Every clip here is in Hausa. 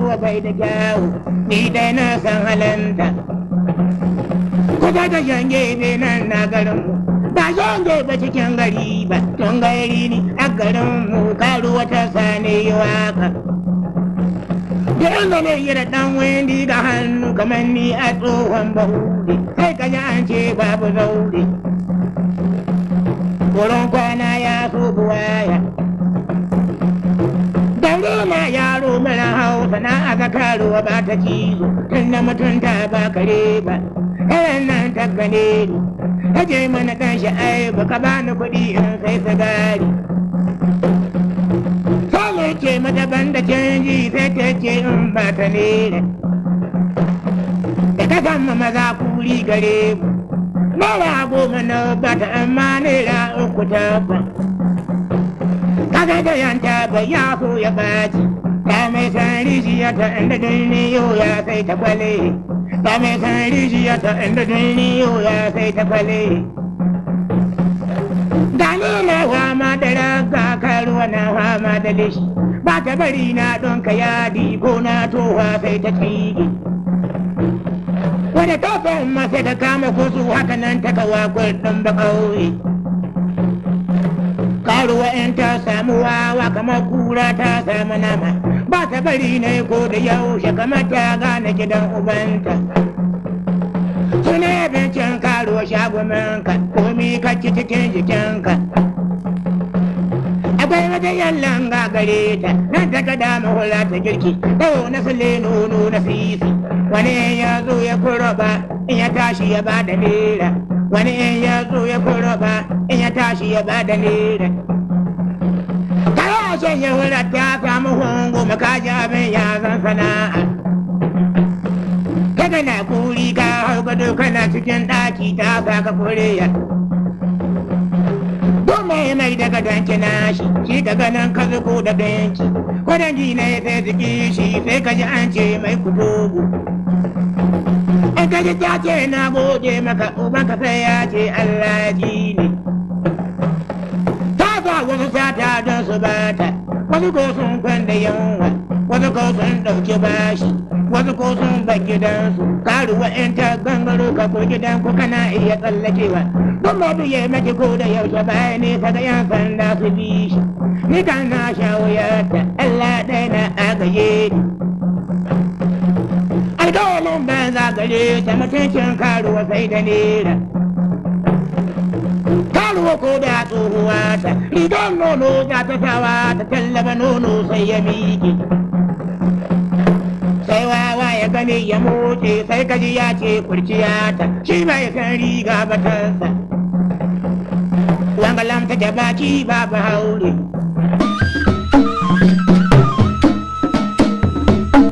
karuwa bai da kyawu ni dai na san halanta kusa da shange bai nan na garin ba shange ba cikin gari ba tun gari ni a garin mu karuwa ta sani waka da inda ne yi da ɗan windi ga hannu kamar ni a tsohon bahudi sai ka ji an ce babu zaure wurin kwana ya so buwaya daure na yaro mara hausa na aka karuwa ba ta cizo tun da mutunta ba kare ba irin nan ta gane ni ta je mana ɗan sha'aibu ka bani kuɗi in sai sigari sai ce mata banda canji sai ta ce in ba ta nera da ka sama maza kuri gare mu naira 10 na ba ta amma naira 3 ta ba kaga da yanta ba ya so ya baci ta mai san rijiya ta inda duniyo ya sai ta kwale ta mai san rijiya ta inda duniyo ya sai ta kwale dalila fama da raga karuwa na fama da lishi ba ta bari na don ka yadi ko na towa sai ta tsige wadda tofin masa da kama kusu haka nan ta kawa kurdin ba kauye karuwa in ta samu wawa kamar kura ta samu nama ba ta bari na ko da yaushe kamar ta gane gidan ubanta suna abincin karuwa shagumanka komi ka ci cikin jikinka akwai wata yallan gagare ta nan ta gada mahula ta girki dawo na sule nono na sisi wani ya zo ya kuroba in ya tashi ya ba da nera wani in ya zo ya kuroba in ya tashi ya ba da nera kaya shan ya hula ta samu hungu makaji abin ya zan sana'a kaga na kuri ka hau gado kana cikin ɗaki ta saka kuriya dole mai daga danki nashi shi daga nan ka zuko da benci kwadangi ne sai jiki shi sai ka ji an ce mai kutubu an ka ji ta ce na gode maka ubanka sai ya ce Allah ya ji ne ta ba wasu sata don su bata wasu ko sun kwanda yunwa wasu ko sun ɗauki bashi wasu ko sun bar gidansu karuwa in ta gangaro ka ko gidanku kana iya tsallakewa don ma biye maki ko da yaushe baya ne ka ga yan sanda su bi shi ni kan na sha wuyarta Allah ɗaya na agaye ni alƙawalin ban zagare ta mutuncin karuwa sai da nera karuwa ko da tsohuwa ta rigar nono za ta sawa ta tallaba nono sai ya miƙe sai wawa ya gani ya moce sai kaji ya ce kurciya ta shi bai san riga batansa wangalam ta da baki babu haure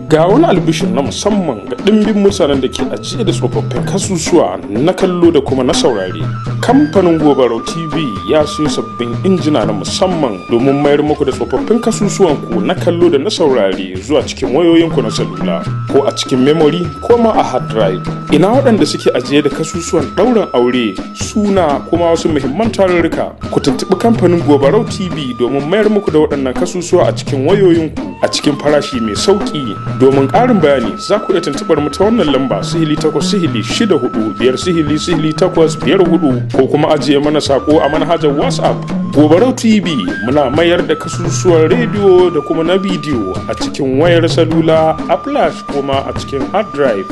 ga wani albishir na musamman ga ɗimbin mutanen da ke ajiye da tsofaffin kasusuwa na kallo da kuma na saurare. Kamfanin Gobarau TV ya siyo sabbin injina na musamman domin mayar muku da tsofaffin kasusuwan ku na kallo da na saurare zuwa cikin wayoyinku na salula ko a cikin memory ko ma a hard drive. Ina waɗanda suke ajiye da kasusuwan ɗaurin aure, suna kuma wasu muhimman tarurruka. Ku tuntuɓi kamfanin Gobarau TV domin mayar muku da waɗannan kasusuwa a cikin wayoyinku a cikin farashi mai sauƙi. Domin ƙarin bayani za ku iya tuntuɓar mu ta wannan lamba 080064000854 ko kuma ajiye mana sako a manhajar WhatsApp. Gobarau TV muna mayar da kasusuwan rediyo da kuma na bidiyo a cikin wayar salula, a flash kuma a cikin hard drive.